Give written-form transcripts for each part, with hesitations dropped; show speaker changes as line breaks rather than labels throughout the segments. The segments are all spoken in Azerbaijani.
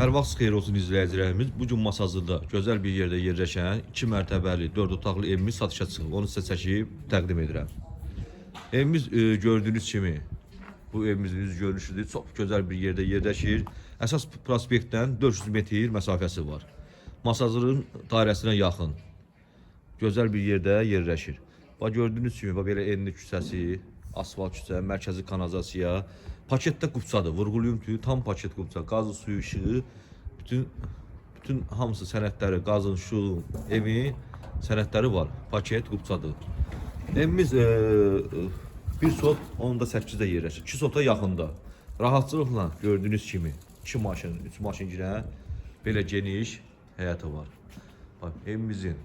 Hər vaxt xeyir olsun izləyicilərimiz. Bu gün Masazırda gözəl bir yerdə yerləşən 2 mərtəbəli 4 otaqlı evimiz satışa çıxıb. Onu sizə çəkib təqdim edirəm. Evimiz gördüyünüz kimi bu evimizin yüz görünüşüdür. Çox gözəl bir yerdə yerləşir. Əsas prospektdən 400 metr məsafəsi var. Masazırın dairəsinə yaxın. Gözəl bir yerdə yerləşir. Bax gördüyünüz kimi belə enli küçəsi, asfalt küçə, mərkəzi kanalizasiya, paketdə qupçadır. Vurğulayım ki, tam paket qupça, qazı, suyu, işığı, bütün hamısı sənədləri, qazın, şu, evin sənədləri var. Paket qupçadır. Evimiz bir sot, onun da 8-də yerləşir. 2 sota yaxında. Rahatçılıqla gördüyünüz kimi 2 maşın, 3 maşın girən belə geniş həyatı var. Bax, evimizin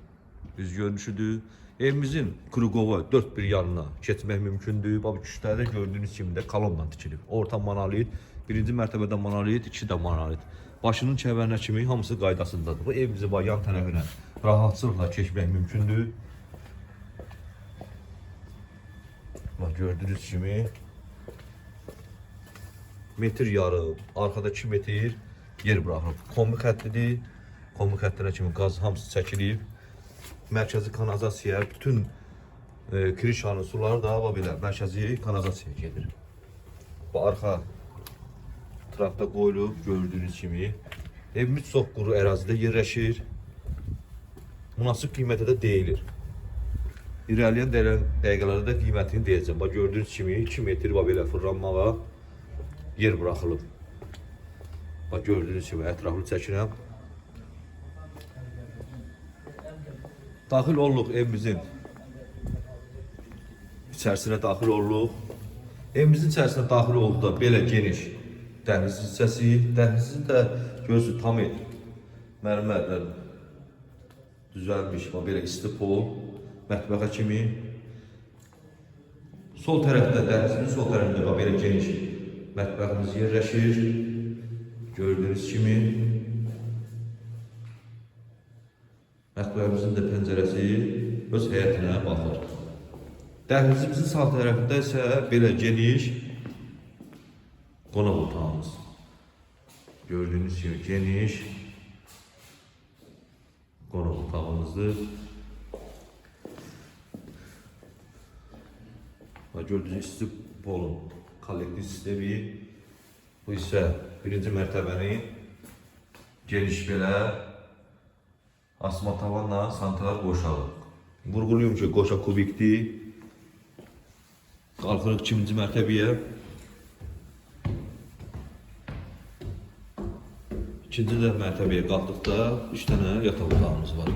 yüz görünüşüdür. Evimizin Krugova 4 bir yanına keçmək mümkündür. Bax, küçələrdə gördüyünüz kimi də kolonla tikilib. Orta monolit, birinci mərtəbədə monolit, 2 də monolit. Başının kəvərinə kimi hamısı qaydasındadır. Bu evimizi bax, yan tərəfinə rahatçılıqla keçmək mümkündür. Bax, gördüyünüz kimi metr yarım, arkada 2 metr yer bırakılıb. Kombi xəttidir. Kombi xəttinə kimi qaz hamısı çəkilib. Mərkəzi kanalizasiya, bütün kirişanın suları da belə mərkəzi kanalizasiya gedir. Bu arxa tərəfdə qoyulub gördüyünüz kimi. Evimiz çox quru ərazidə yerləşir. Münasib qiymətə də deyilir. İrəliyən dəqiqələrdə də qiymətini deyəcəm. Bax, gördüyünüz kimi 2 metr belə fırlanmağa yer bırakılıb. Bax, gördüyünüz kimi ətraflı çəkirəm. Daxil olduq evimizin içərisinə daxil olduq. Evimizin içərisinə daxil olduqda belə geniş dəhliz hissəsi, dəhlizi də gözü tam mərmərlə düzəlmiş, belə isti pol, mətbəxə kimi. Sol tərəfdə, dəhlizin sol tərəfində belə geniş mətbəximiz yerləşir. Gördüyünüz kimi. Mətbəximizin də pəncərəsi öz həyətinə baxır. Dəhlizimizin sağ tərəfində isə belə geniş qonaq otağımız. Gördüyünüz kimi geniş qonaq otağımızdır. Gördüyünüz isti polun kollektiv sistemi. Bu isə birinci mərtəbənin geniş belə asma tavanla santral qoşağı. Vurğuluyum ki, qoşa kubikdir. Qalxırıq 2-ci mərtəbəyə. 2-ci mərtəbəyə qalxdıqda 3 dənə yataq otağımız var.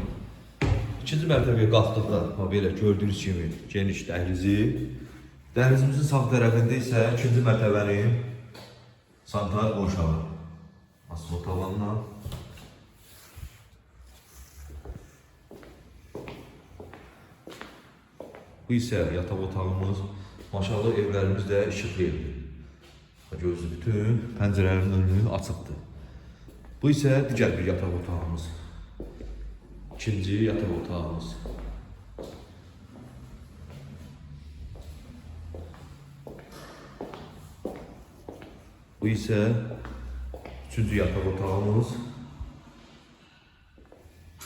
2-ci mərtəbəyə qalxdıqda belə gördüyünüz kimi geniş dəhlizi. Dəhlizimizin sağ tərəfində isə 2-ci mərtəbənin santral qoşağı. Asma tavanla. Bu isə yataq otağımız, maşallah evlərimiz də işıqlı evdir. Gözü bütün pəncərələrin önünü açıqdır. Bu isə digər bir yataq otağımız. 2-ci yataq otağımız. Bu isə 3-cü yataq otağımız.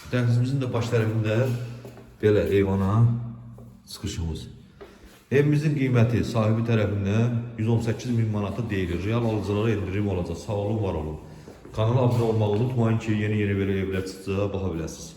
Dəhlizimizin də baş tərəfində belə eyvana çıxışımız. Evimizin qiyməti sahibi tərəfindən 118.000 manata deyilir. Real alıcılara endirim olacaq. Sağ olun, var olun. Kanala abunə olmağı unutmayın ki, yeni belə evlər çıxacaq, baxa biləsiniz.